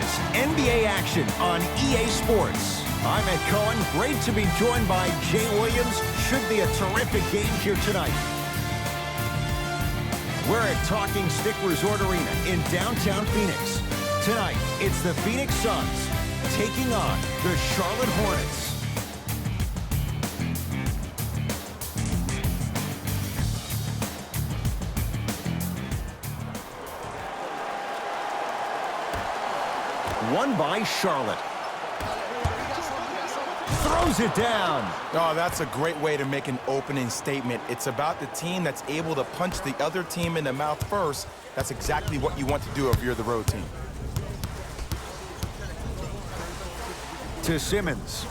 It's NBA action on EA Sports. I'm Ed Cohen. Great to be joined by Jay Williams. Should be a terrific game here tonight. We're at Talking Stick Resort Arena in downtown Phoenix. Tonight, it's the Phoenix Suns taking on the Charlotte Hornets. Won by Charlotte. Throws it down. Oh, that's a great way to make an opening statement. It's about the team that's able to punch the other team in the mouth first. That's exactly what you want to do if you're the road team. To Simmons.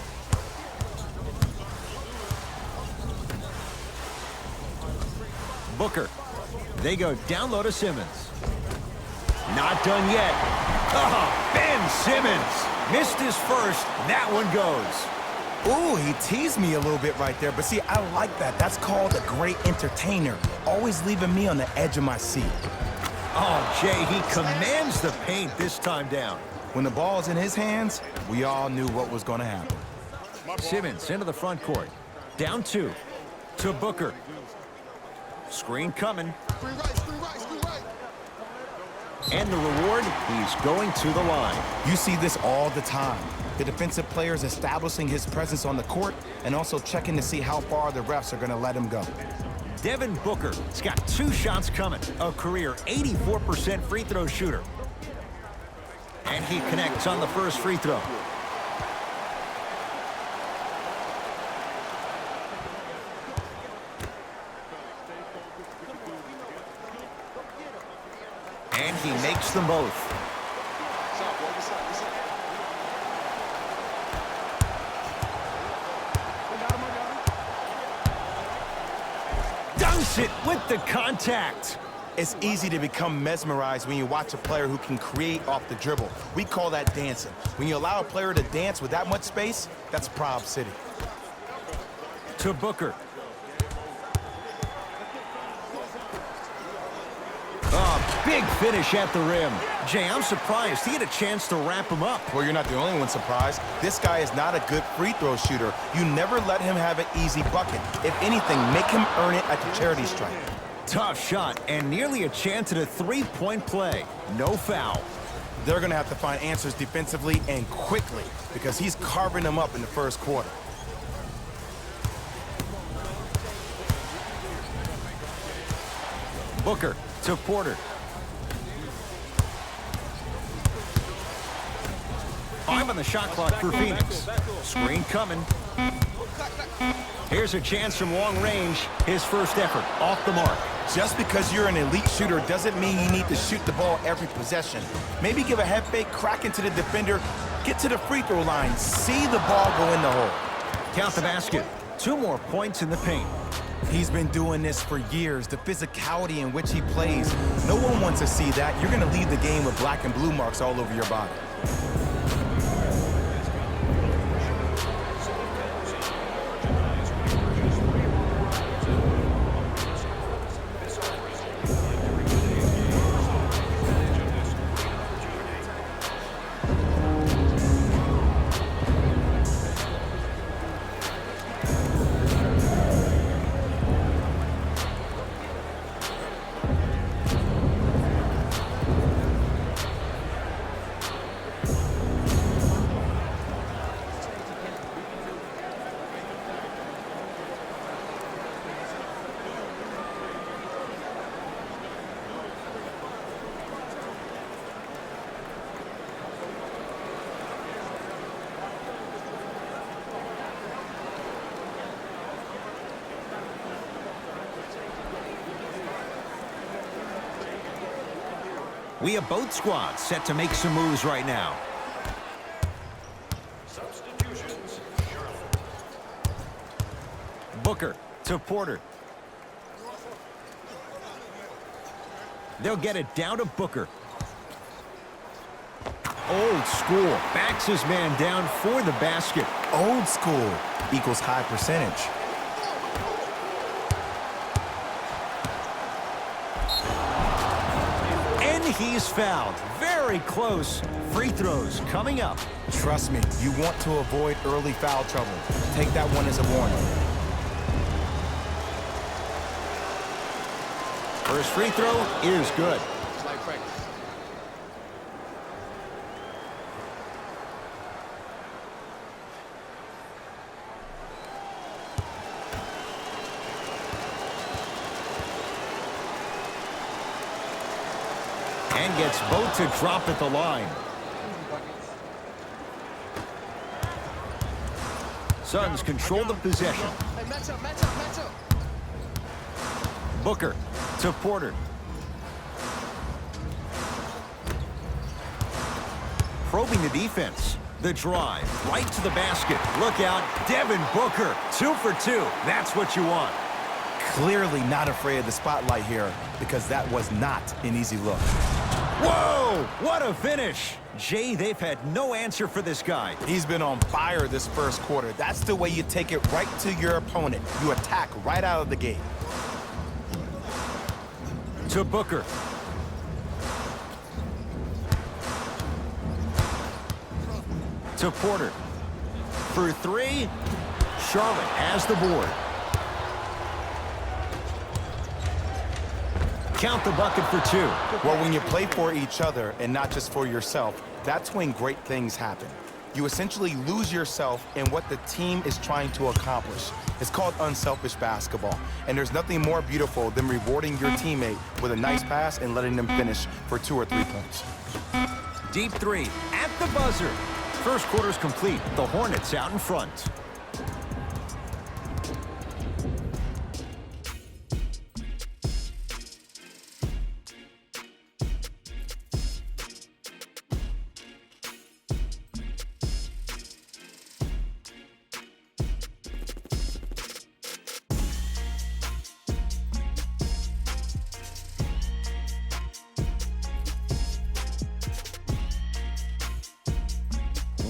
Booker. They go down low to Simmons. Not done yet. Oh, Ben Simmons missed his first. That one goes. Ooh, he teased me a little bit right there. But see, I like that. That's called a great entertainer. Always leaving me on the edge of my seat. Oh, Jay, he commands the paint this time down. When the ball's in his hands, we all knew what was going to happen. Simmons into the front court. Down two. To Booker. Screen coming. And the reward, he's going to the line. You see this all the time. The defensive players establishing his presence on the court and also checking to see how far the refs are going to let him go. Devin Booker's got 2 shots coming. A career 84% free throw shooter. And he connects on the first free throw. And he makes them both. Dunks it with the contact. It's easy to become mesmerized when you watch a player who can create off the dribble. We call that dancing. When you allow a player to dance with that much space, that's Prob City. To Booker. Oh, big finish at the rim. Jay, I'm surprised he had a chance to wrap him up. Well, you're not the only one surprised. This guy is not a good free throw shooter. You never let him have an easy bucket. If anything, make him earn it at the charity stripe. Tough shot and nearly a chance at a three-point play. No foul. They're going to have to find answers defensively and quickly because he's carving them up in the first quarter. Booker to Porter. 5 on the shot clock for Phoenix. Screen coming. Here's a chance from long range. His first effort off the mark. Just because you're an elite shooter doesn't mean you need to shoot the ball every possession. Maybe give a head fake, crack into the defender, get to the free throw line, see the ball go in the hole. Count the basket. 2 more points in the paint. He's been doing this for years. The physicality in which he plays. No one wants to see that. You're going to leave the game with black and blue marks all over your body. We have both squads set to make some moves right now. Substitutions. Booker to Porter. They'll get it down to Booker. Old school. Backs his man down for the basket. Old school equals high percentage. he's fouled. Very close. Free throws coming up. Trust me, you want to avoid early foul trouble. Take that one as a warning. First free throw is good. And gets both to drop at the line. Suns control the possession. Booker to Porter. Probing the defense. The drive right to the basket. Look out, Devin Booker. 2 for 2. That's what you want. Clearly not afraid of the spotlight here because that was not an easy look. Whoa, what a finish. Jay, they've had no answer for this guy. He's been on fire this first quarter. That's the way you take it right to your opponent. You attack right out of the gate. To Booker. To Porter. For 3. Charlotte has the board. Count the bucket for 2. Well, when you play for each other and not just for yourself, that's when great things happen. You essentially lose yourself in what the team is trying to accomplish. It's called unselfish basketball. And there's nothing more beautiful than rewarding your teammate with a nice pass and letting them finish for 2 or 3 points. Deep 3 at the buzzer. First quarter's complete. The Hornets out in front.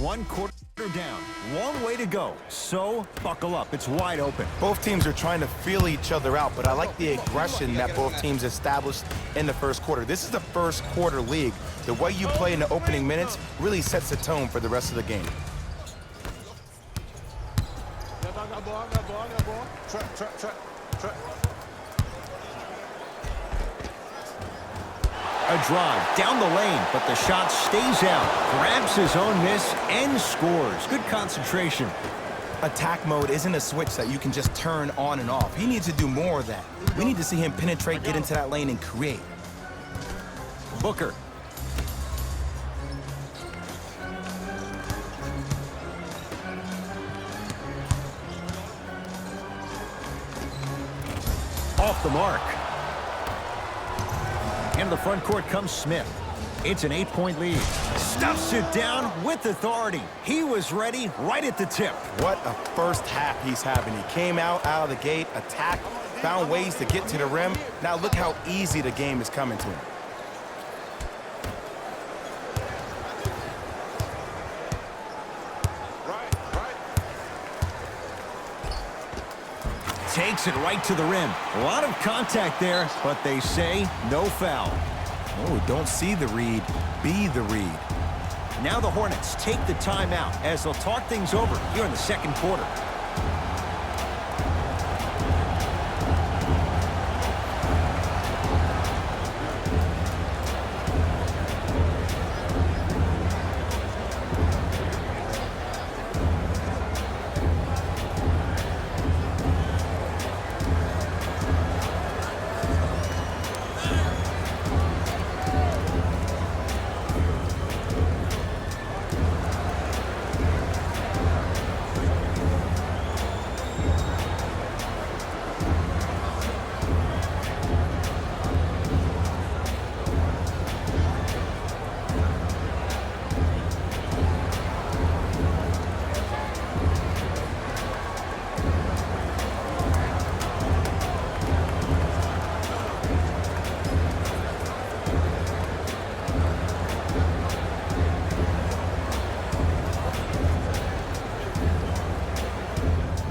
One quarter down. Long way to go. So, buckle up. It's wide open. Both teams are trying to feel each other out, but I like the aggression that both teams established in the first quarter. This is the first quarter league. The way you play in the opening minutes really sets the tone for the rest of the game. A drive down the lane, but the shot stays out. Grabs his own miss and scores. Good concentration. Attack mode isn't a switch that you can just turn on and off. He needs to do more of that. We need to see him penetrate, get into that lane, and create. Booker. Off the mark. In the front court comes Smith. It's an 8-point lead. Stuffs it down with authority. He was ready right at the tip. What a first half he's having. He came out of the gate, attacked, found ways to get to the rim. Now look how easy the game is coming to him. Takes it right to the rim. A lot of contact there, but they say no foul. Oh, don't see the read, be the read. Now the Hornets take the timeout as they'll talk things over here in the second quarter.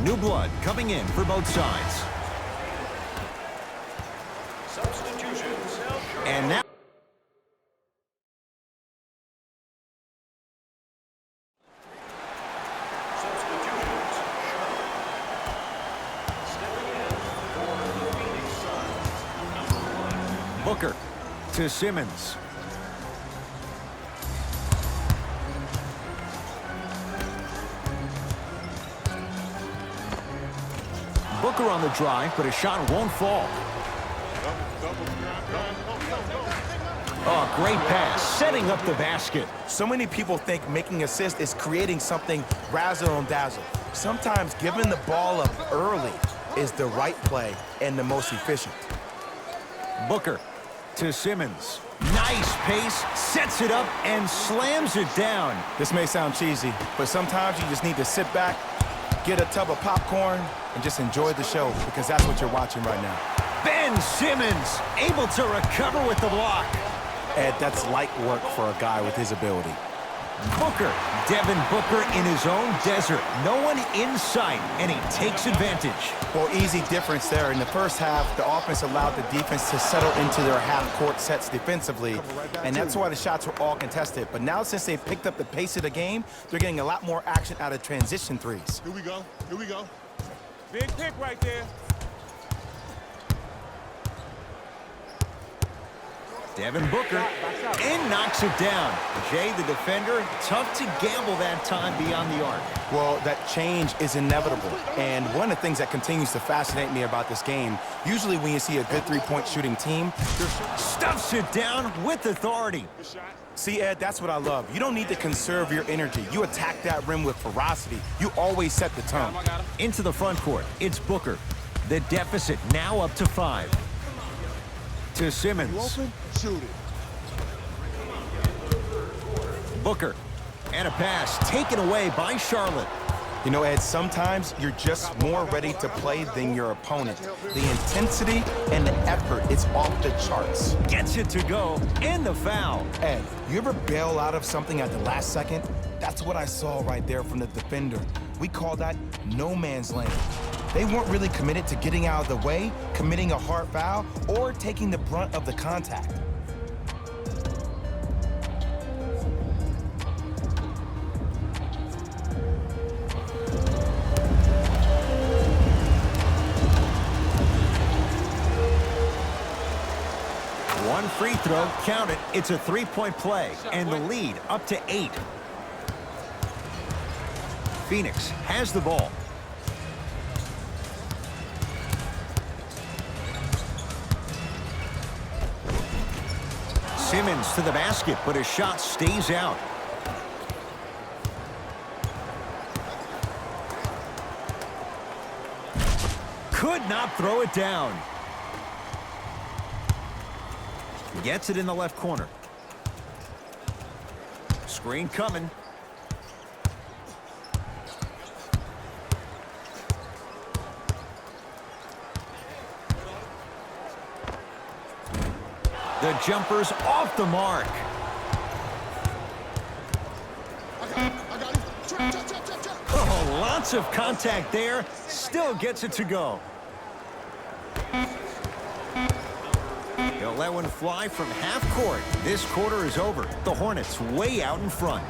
New blood coming in for both sides. And now Booker to Simmons. Booker on the drive, but a shot won't fall. Oh, great pass, setting up the basket. So many people think making assists is creating something razzle and dazzle. Sometimes giving the ball up early is the right play and the most efficient. Booker to Simmons. Nice pace, sets it up, and slams it down. This may sound cheesy, but sometimes you just need to sit back, get a tub of popcorn, and just enjoy the show, because that's what you're watching right now. Ben Simmons able to recover with the block. Ed, that's light work for a guy with his ability. Booker, Devin Booker in his own desert. No one in sight, and he takes advantage. Well, easy difference there. In the first half, the offense allowed the defense to settle into their half-court sets defensively, and that's why the shots were all contested. But now, since they picked up the pace of the game, they're getting a lot more action out of transition threes. Here we go. Here we go. Big pick right there. Devin Booker, and knocks it down. Jay, the defender, tough to gamble that time beyond the arc. Well, that change is inevitable. And one of the things that continues to fascinate me about this game, usually when you see a good three-point shooting team, Stuffs it down with authority. see, Ed, that's what I love. You don't need to conserve your energy. You attack that rim with ferocity. You always set the tone. Into the front court, it's Booker. The deficit now up to 5. To Simmons. Shoot it. Booker. And a pass taken away by Charlotte. You know, Ed, sometimes you're just more ready to play than your opponent. The intensity and the effort, it's off the charts. Gets it to go, and the foul. Ed, you ever bail out of something at the last second? That's what I saw right there from the defender. We call that no man's land. They weren't really committed to getting out of the way, committing a hard foul, or taking the brunt of the contact. One free throw, count it. It's a three-point play, and the lead up to 8. Phoenix has the ball. Simmons to the basket, but his shot stays out. Could not throw it down. Gets it in the left corner. Screen coming. The jumper's off the mark. Oh, lots of contact there. Still gets it to go. He'll let one fly from half court. This quarter is over. The Hornets way out in front.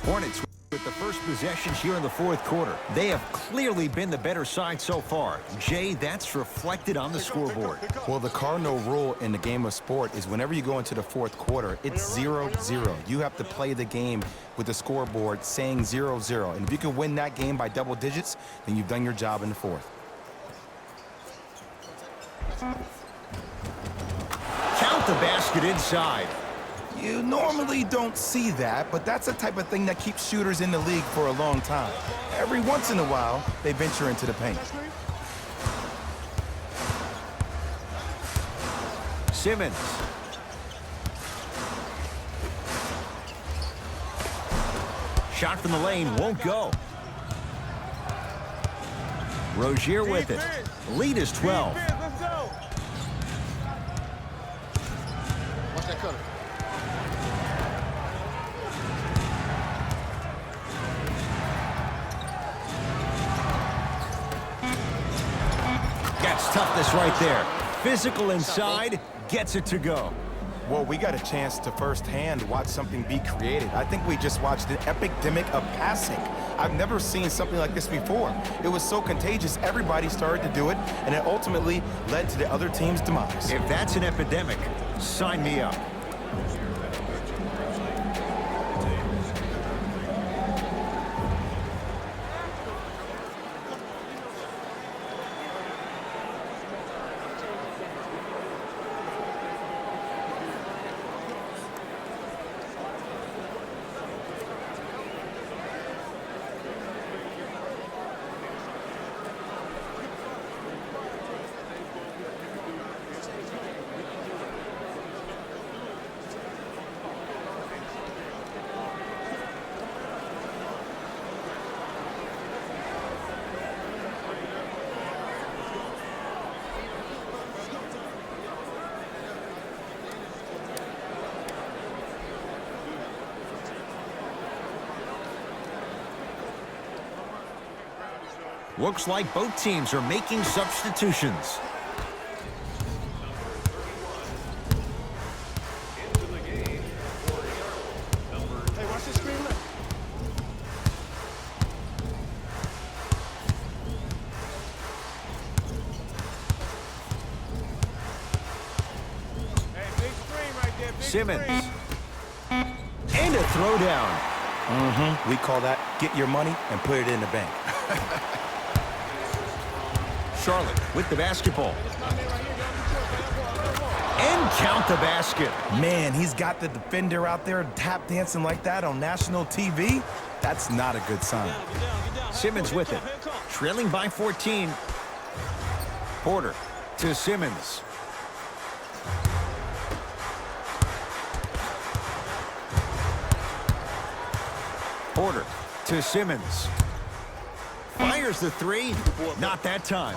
Hornets with the first possessions here in the fourth quarter. They have clearly been the better side so far. Jay, that's reflected on the scoreboard. Well, the cardinal rule in the game of sport is whenever you go into the fourth quarter, it's 0-0. You have to play the game with the scoreboard saying 0-0. And if you can win that game by double digits, then you've done your job in the fourth. Count the basket inside. You normally don't see that, but that's the type of thing that keeps shooters in the league for a long time. Every once in a while, they venture into the paint. Simmons. Shot from the lane won't go. Rozier with it. Lead is 12. Let's go. Watch that cutter. That's toughness right there. Physical inside, gets it to go. Well, we got a chance to firsthand watch something be created. I think we just watched an epidemic of passing. I've never seen something like this before. It was so contagious, everybody started to do it, and it ultimately led to the other team's demise. If that's an epidemic, sign me up. Looks like both teams are making substitutions. Hey, watch this screen left. Hey, big screen right there, big Simmons. screen. And a throwdown. We call that get your money and put it in the bank. Charlotte with the basketball. And count the basket. Man, he's got the defender out there tap dancing like that on national TV. That's not a good sign. Simmons with it. Trailing by 14. Porter to Simmons. Porter to Simmons. Fires the three. Not that time.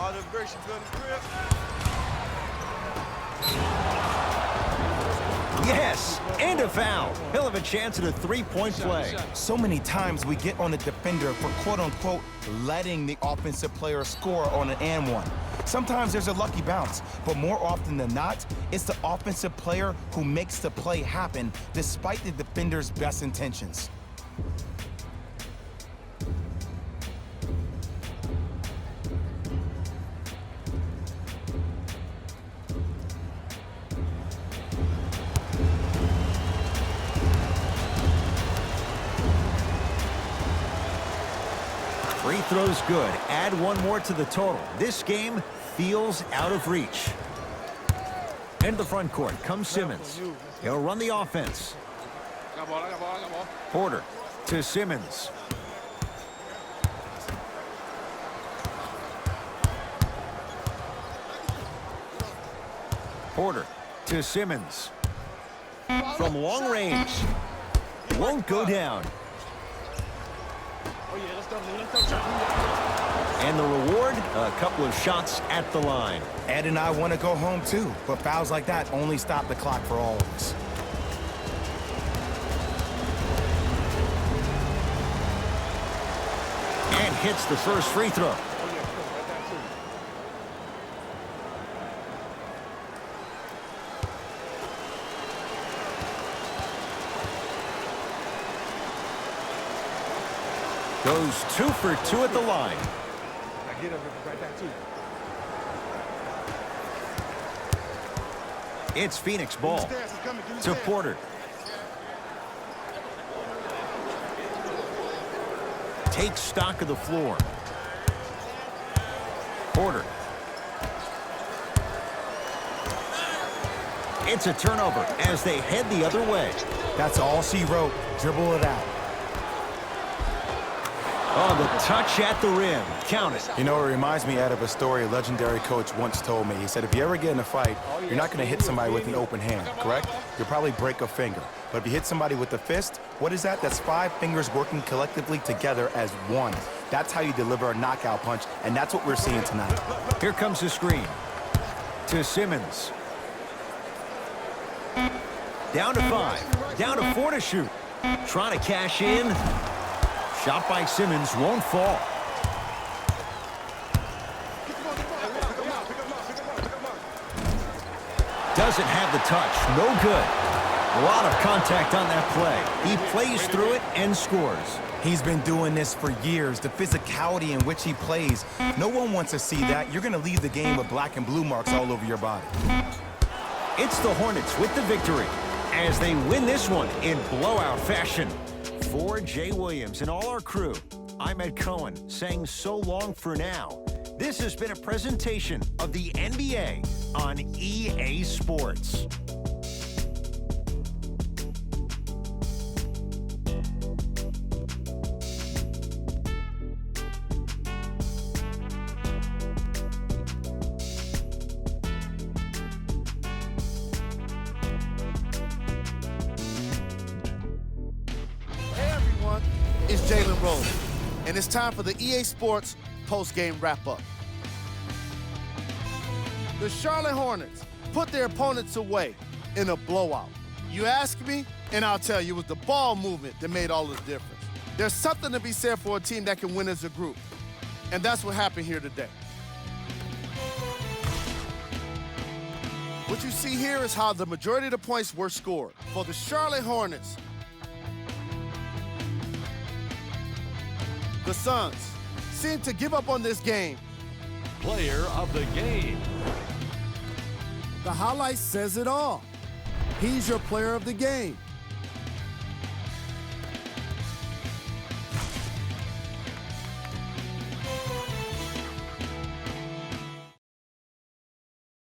Yes, and a foul. He'll have a chance at a three-point play. So many times we get on the defender for quote-unquote letting the offensive player score on an and one. Sometimes there's a lucky bounce, but more often than not, it's the offensive player who makes the play happen despite the defender's best intentions. Free throw's good. Add one more to the total. This game feels out of reach. Into the front court comes Simmons. He'll run the offense. Porter to Simmons. Porter to Simmons. From long range. Won't go down. And the reward, a couple of shots at the line. Ed and I want to go home too, but fouls like that only stop the clock for all of us. And hits the first free throw. Goes 2 for 2 at the line. Get up right back too. It's Phoenix ball to Porter. Takes stock of the floor. Porter. It's a turnover as they head the other way. That's all she wrote. Dribble it out. Oh, the touch at the rim. Count it. You know, it reminds me, Ed, of a story a legendary coach once told me. He said, if you ever get in a fight, you're not going to hit somebody with an open hand, correct? You'll probably break a finger. But if you hit somebody with a fist, what is that? That's 5 fingers working collectively together as one. That's how you deliver a knockout punch, and that's what we're seeing tonight. Here comes the screen. To Simmons. Down to 5. Down to 4 to shoot. Trying to cash in. Shot by Simmons won't fall. Doesn't have the touch. No good. A lot of contact on that play. He plays through it and scores. He's been doing this for years. The physicality in which he plays, no one wants to see that. You're going to leave the game with black and blue marks all over your body. It's the Hornets with the victory as they win this one in blowout fashion. For Jay Williams and all our crew, I'm Ed Cohen saying so long for now. This has been a presentation of the NBA on EA Sports. It's Jalen Rose, and it's time for the EA Sports post-game wrap-up. The Charlotte Hornets put their opponents away in a blowout. You ask me, and I'll tell you, it was the ball movement that made all the difference. There's something to be said for a team that can win as a group, and that's what happened here today. What you see here is how the majority of the points were scored. For the Charlotte Hornets, the Suns seem to give up on this game. Player of the game. The highlight says it all. He's your player of the game.